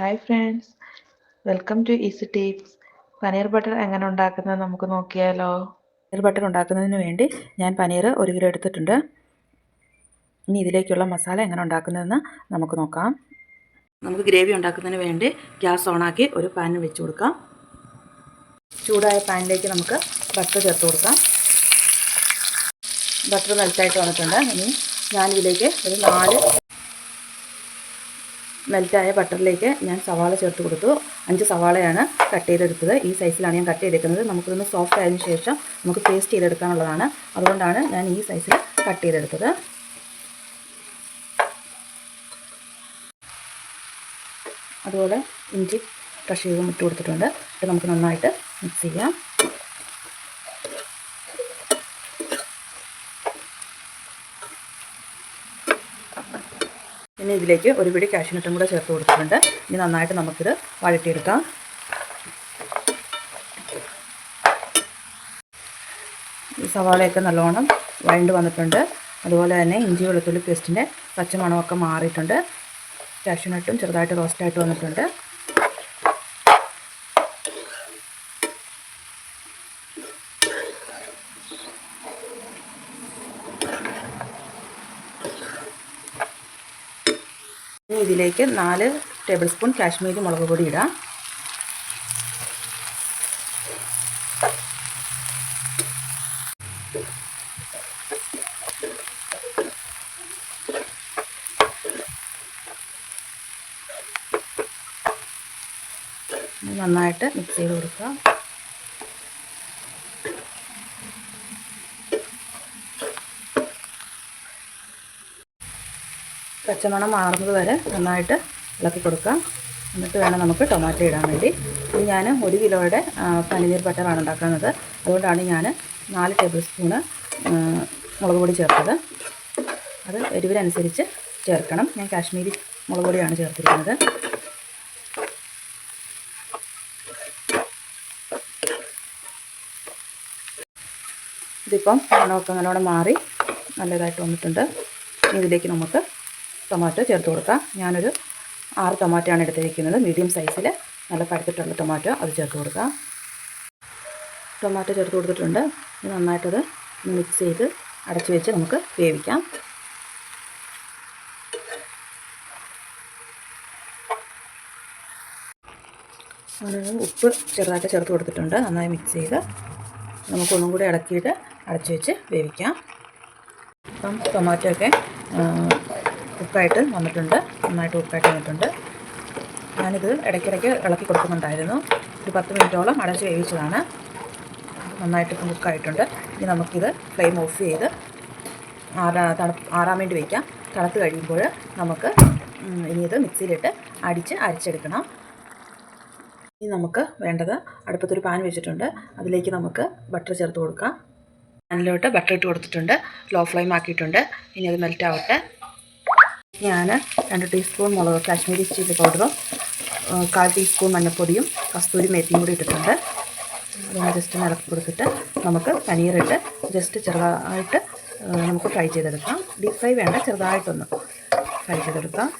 Hi friends, welcome to easy tips. Paneer butter എങ്ങനെ ഉണ്ടാക്കുന്നത് നമുക്ക് നോക്കിയാലോ. പനീർ ബട്ടർ ഉണ്ടാക്കുന്നതിന് വേണ്ടി ഞാൻ പനീർ 1 കിലോ എടുത്തിട്ടുണ്ട്. ഇനി ഇതിലേക്കുള്ള മസാല എങ്ങനെ ഉണ്ടാക്കുന്നതെന്ന് നമുക്ക് നോക്കാം. നമുക്ക് ഗ്രേവി ഉണ്ടാക്കുന്നതിന് വേണ്ടി ഗ്യാസ് ഓണാക്കി ഒരു പാൻ വെച്ച് കൊടുക്കാം. ചൂടായ പാനിലേക്ക് നമുക്ക് ബട്ടർ ചേർത്ത് കൊടുക്കാം. ബട്ടർ മെൽറ്റായിട്ട് വന്നിട്ടുണ്ട്. ഇനി ഞാനിതിലേക്ക് ഒരു 4 മെൽറ്റായ ബട്ടറിലേക്ക് ഞാൻ സവാള ചേർത്ത് കൊടുത്തു. 5 സവാളയാണ് കട്ട് ചെയ്തെടുത്തത്. ഈ സൈസിലാണ് ഞാൻ കട്ട് ചെയ്തെടുക്കുന്നത്. നമുക്കിതൊന്ന് സോഫ്റ്റ് ആയതിനു ശേഷം നമുക്ക് പേസ്റ്റ് ചെയ്തെടുക്കാനുള്ളതാണ്. അതുകൊണ്ടാണ് ഞാൻ ഈ സൈസിൽ കട്ട് ചെയ്തെടുത്തത്. അതുപോലെ ഇഞ്ചി ക്രഷ് ചെയ്തും ഇട്ട് കൊടുത്തിട്ടുണ്ട്. ഇത് നമുക്ക് നന്നായിട്ട് മിക്സ് ചെയ്യാം. പിന്നെ ഇതിലേക്ക് ഒരു പിടി കാഷ്യൂനട്ടും കൂടെ ചേർത്ത് കൊടുത്തിട്ടുണ്ട്. ഇനി നന്നായിട്ട് നമുക്കിത് വഴറ്റിയെടുക്കാം. ഈ സവാളയൊക്കെ നല്ലോണം വഴണ്ട് വന്നിട്ടുണ്ട്. അതുപോലെ തന്നെ ഇഞ്ചി വെളുത്തുള്ളി പേസ്റ്റിൻ്റെ പച്ചമണമൊക്കെ മാറിയിട്ടുണ്ട്. കാഷ്യൂനട്ടും ചെറുതായിട്ട് റോസ്റ്റായിട്ട് വന്നിട്ടുണ്ട്. ഇനി ഇതിലേക്ക് 4 ടേബിൾ സ്പൂൺ കാശ്മീരി മുളക് പൊടി ഇടാം. നന്നായിട്ട് മിക്സ് ചെയ്ത് കൊടുക്കുക. പച്ചമണം മാറുന്നത് വരെ നന്നായിട്ട് ഇളക്കി കൊടുക്കാം. എന്നിട്ട് വേണം നമുക്ക് ടൊമാറ്റോ ഇടാൻ വേണ്ടി. ഇത് ഞാൻ 1 കിലോയുടെ പനീർ ബട്ടറാണ് ഉണ്ടാക്കുന്നത്. അതുകൊണ്ടാണ് ഞാൻ 4 ടേബിൾ സ്പൂണ് മുളക് പൊടി ചേർത്തത്. അത് എരിവിനനുസരിച്ച് ചേർക്കണം. ഞാൻ കാശ്മീരി മുളക് പൊടിയാണ് ചേർത്തിരിക്കുന്നത്. ഇതിപ്പം മണമൊക്കെ നല്ലോണം മാറി നല്ലതായിട്ട് വന്നിട്ടുണ്ട്. ഇതിലേക്ക് നമുക്ക് ടൊമാറ്റോ ചേർത്ത് കൊടുക്കാം. ഞാനൊരു 6 ടൊമാറ്റോയാണ് എടുത്തിരിക്കുന്നത്. മീഡിയം സൈസിൽ നല്ല പഴുത്തിട്ടുള്ള ടൊമാറ്റോ അത് ചേർത്ത് കൊടുക്കാം. ടൊമാറ്റോ ചേർത്ത് കൊടുത്തിട്ടുണ്ട്. ഇത് നന്നായിട്ടത് മിക്സ് ചെയ്ത് അടച്ചു വെച്ച് നമുക്ക് വേവിക്കാം. ഉപ്പ് ചെറുതായിട്ട് ചേർത്ത് കൊടുത്തിട്ടുണ്ട്. നന്നായി മിക്സ് ചെയ്ത് നമുക്കൊന്നും കൂടി ഇളക്കിയിട്ട് അടച്ചു വെച്ച് വേവിക്കാം. അപ്പം ടൊമാറ്റോ ഒക്കെ കുക്കായിട്ട് വന്നിട്ടുണ്ട്. നന്നായിട്ട് കുക്കായിട്ട് വന്നിട്ടുണ്ട്. ഞാനിത് ഇടയ്ക്കിടയ്ക്ക് ഇളക്കി കൊടുക്കുന്നുണ്ടായിരുന്നു. ഒരു 10 മിനിറ്റോളം അടച്ച് വേവിച്ചതാണ്. നന്നായിട്ട് കുക്കായിട്ടുണ്ട്. ഇനി നമുക്കിത് ഫ്ലെയിം ഓഫ് ചെയ്ത് ആറാൻ വേണ്ടി വയ്ക്കാം. തണുത്ത് കഴിയുമ്പോൾ നമുക്ക് ഇനി ഇത് മിക്സിയിലിട്ട് അരച്ചെടുക്കണം. ഇനി നമുക്ക് വേണ്ടത് അടുപ്പത്തൊരു പാൻ വെച്ചിട്ടുണ്ട്. അതിലേക്ക് നമുക്ക് ബട്ടർ ചേർത്ത് കൊടുക്കാം. പാനിലോട്ട് ബട്ടർ ഇട്ട് കൊടുത്തിട്ടുണ്ട്. ലോ ഫ്ലെയിം ആക്കിയിട്ടുണ്ട്. ഇനി അത് മെൽറ്റ് ആവട്ടെ. ഞാൻ 2 ടീസ്പൂൺ കാശ്മീരി ചില്ലി പൗഡറും 1/4 ടീസ്പൂൺ മഞ്ഞൾപ്പൊടിയും കസ്തൂരി മേത്തിയും കൂടി ഇട്ടിട്ടുണ്ട്. അതൊന്ന് ജസ്റ്റ് ഇളക്കി കൊടുത്തിട്ട് നമുക്ക് പനീറിട്ട് ജസ്റ്റ് ചെറുതായിട്ട് നമുക്ക് ഫ്രൈ ചെയ്തെടുക്കാം. ഡീപ്പ് ഫ്രൈ വേണ്ട, ചെറുതായിട്ടൊന്ന് ഫ്രൈ ചെയ്തെടുക്കാം.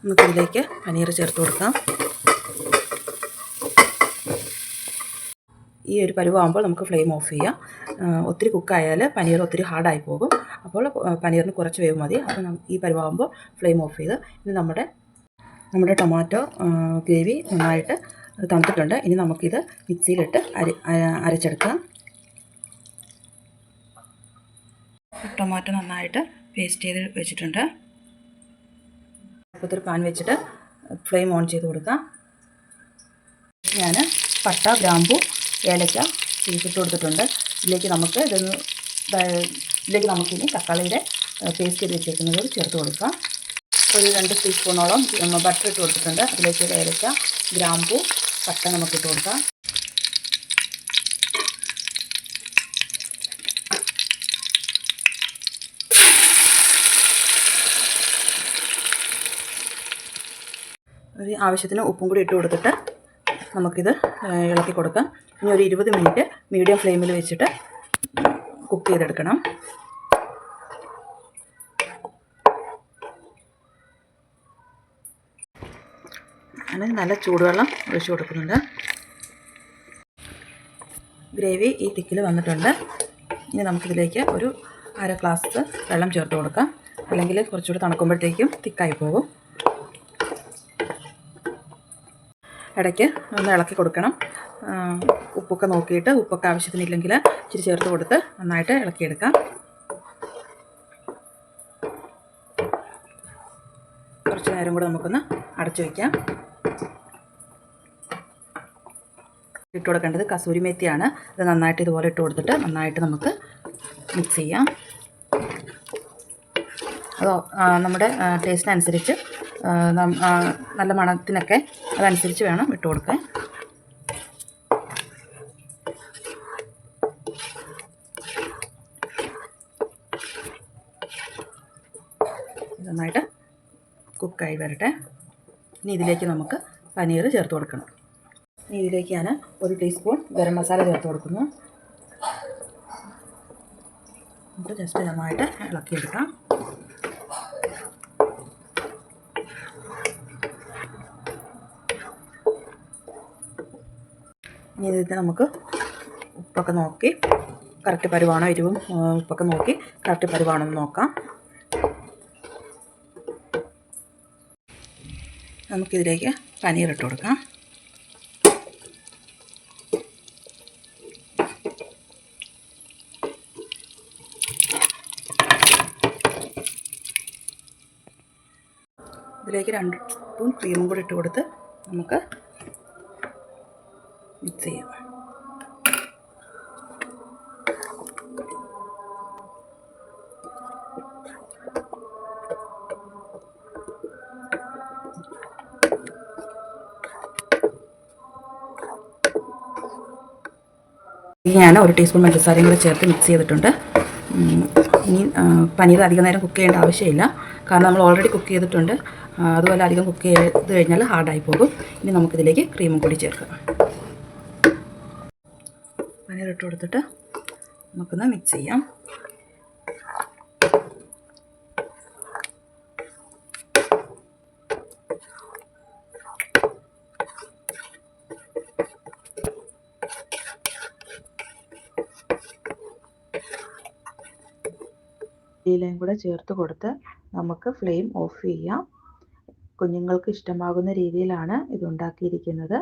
നമുക്കിതിലേക്ക് പനീർ ചേർത്ത് കൊടുക്കാം. ഈ ഒരു പരുവാകുമ്പോൾ നമുക്ക് ഫ്ലെയിം ഓഫ് ചെയ്യാം. ഒത്തിരി കുക്കായാൽ പനീർ ഒത്തിരി ഹാർഡായി പോകും. അപ്പോൾ പനീറിന് കുറച്ച് വേവ് മതി. അപ്പോൾ ഈ പരുവാകുമ്പോൾ ഫ്ലെയിം ഓഫ് ചെയ്ത് ഇനി നമ്മുടെ ടൊമാറ്റോ ഗ്രേവി നന്നായിട്ട് തണുത്തിട്ടുണ്ട്. ഇനി നമുക്കിത് മിക്സിയിലിട്ട് അരച്ചെടുക്കാം. ടൊമാറ്റോ നന്നായിട്ട് പേസ്റ്റ് ചെയ്ത് വെച്ചിട്ടുണ്ട്. അടുപ്പത്തൊരു പാൻ വെച്ചിട്ട് ഫ്ലെയിം ഓൺ ചെയ്ത് കൊടുക്കാം. ഞാൻ പട്ട, ഗ്രാമ്പു, ഏലക്ക ചീച്ചിട്ട് കൊടുത്തിട്ടുണ്ട്. ഇതിലേക്ക് നമുക്കിനി തക്കാളിയുടെ പേസ്റ്റ് ചെയ്ത് വെച്ചേക്കുന്നത് ചേർത്ത് കൊടുക്കാം. ഒരു 2 ടീസ്പൂണോളം ബട്ടർ ഇട്ട് കൊടുത്തിട്ടുണ്ട്. അതിലേക്ക് ഏലക്ക, ഗ്രാമ്പു, പട്ട നമുക്കിട്ട് കൊടുക്കാം. ഒരു ആവശ്യത്തിന് ഉപ്പും കൂടി ഇട്ട് കൊടുത്തിട്ട് നമുക്കിത് ഇളക്കി കൊടുക്കാം. ഇനി ഒരു 20 മിനിറ്റ് മീഡിയം ഫ്ലെയിമിൽ വെച്ചിട്ട് കുക്ക് ചെയ്തെടുക്കണം. അങ്ങനെ നല്ല ചൂടുവെള്ളം ഒഴിച്ച് കൊടുക്കുന്നുണ്ട്. ഗ്രേവി ഈ തിക്കിൽ വന്നിട്ടുണ്ട്. ഇനി നമുക്കിതിലേക്ക് ഒരു അര ഗ്ലാസ് വെള്ളം ചേർത്ത് കൊടുക്കാം, അല്ലെങ്കിൽ കുറച്ചുകൂടി തണുക്കുമ്പോഴത്തേക്കും തിക്കായി പോകും. ഇടയ്ക്ക് ഒന്ന് ഇളക്കി കൊടുക്കണം. ഉപ്പൊക്കെ നോക്കിയിട്ട് ഉപ്പൊക്കെ ആവശ്യത്തിനില്ലെങ്കിൽ ഇച്ചിരി ചേർത്ത് കൊടുത്ത് നന്നായിട്ട് ഇളക്കിയെടുക്കാം. കുറച്ച് നേരം കൂടെ നമുക്കൊന്ന് അടച്ചു വയ്ക്കാം. ഇട്ട് കൊടുക്കേണ്ടത് കസൂരി മേത്തിയാണ്. ഇത് നന്നായിട്ട് ഇതുപോലെ ഇട്ട് കൊടുത്തിട്ട് നന്നായിട്ട് നമുക്ക് മിക്സ് ചെയ്യാം. അത് നമ്മുടെ ടേസ്റ്റിനനുസരിച്ച് നല്ല മണത്തിനൊക്കെ അതനുസരിച്ച് വേണം ഇട്ട് കൊടുക്കാൻ. നന്നായിട്ട് കുക്കായി വരട്ടെ. ഇനി ഇതിലേക്ക് നമുക്ക് പനീർ ചേർത്ത് കൊടുക്കണം. ഇനി ഇതിലേക്ക് ഞാൻ 1 ടീസ്പൂൺ ഗരം മസാല ചേർത്ത് കൊടുക്കുന്നു. എന്നിട്ട് ജസ്റ്റ് നന്നായിട്ട് ഇളക്കിയെടുക്കാം. ഇനി ഇതിൽ നമുക്ക് ഉപ്പൊക്കെ നോക്കി കറക്റ്റ് പരുവാണോ, എരിവും ഉപ്പൊക്കെ നോക്കി കറക്റ്റ് പരുവാണോ എന്ന് നോക്കാം. നമുക്കിതിലേക്ക് പനീർ ഇട്ട് കൊടുക്കാം. ഇതിലേക്ക് 2 സ്പൂൺ ക്രീമും കൂടി ഇട്ട് കൊടുത്ത് നമുക്ക് മിക്സ് ചെയ്യാം. ഞാൻ 1 ടീസ്പൂൺ പഞ്ചസാരയും കൂടെ ചേർത്ത് മിക്സ് ചെയ്തിട്ടുണ്ട്. ഇനി പനീർ അധികം നേരം കുക്ക് ചെയ്യേണ്ട ആവശ്യമില്ല, കാരണം നമ്മൾ ഓൾറെഡി കുക്ക് ചെയ്തിട്ടുണ്ട്. അതുപോലെ അധികം കുക്ക് ചെയ്ത് കഴിഞ്ഞാൽ ഹാർഡായി പോകും. ഇനി നമുക്കിതിലേക്ക് ക്രീമും കൂടി ചേർക്കാം. പനീർ ഇട്ട് കൊടുത്തിട്ട് നമുക്കൊന്ന് മിക്സ് ചെയ്യാം. ഇലയും കൂടെ ചേർത്ത് കൊടുത്ത് നമുക്ക് ഫ്ലെയിം ഓഫ് ചെയ്യാം. കുഞ്ഞുങ്ങൾക്ക് ഇഷ്ടമാകുന്ന രീതിയിലാണ് ഇത് ഉണ്ടാക്കിയിരിക്കുന്നത്.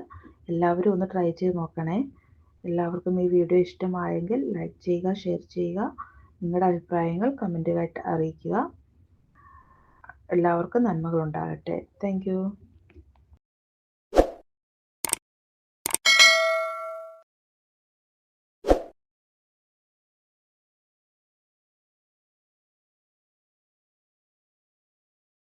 എല്ലാവരും ഒന്ന് ട്രൈ ചെയ്ത് നോക്കണേ. എല്ലാവർക്കും ഈ വീഡിയോ ഇഷ്ടമായെങ്കിൽ ലൈക്ക് ചെയ്യുക, ഷെയർ ചെയ്യുക, നിങ്ങളുടെ അഭിപ്രായങ്ങൾ കമൻറ്റുകളായിട്ട് അറിയിക്കുക. എല്ലാവർക്കും നന്മകളുണ്ടാകട്ടെ. Thank you.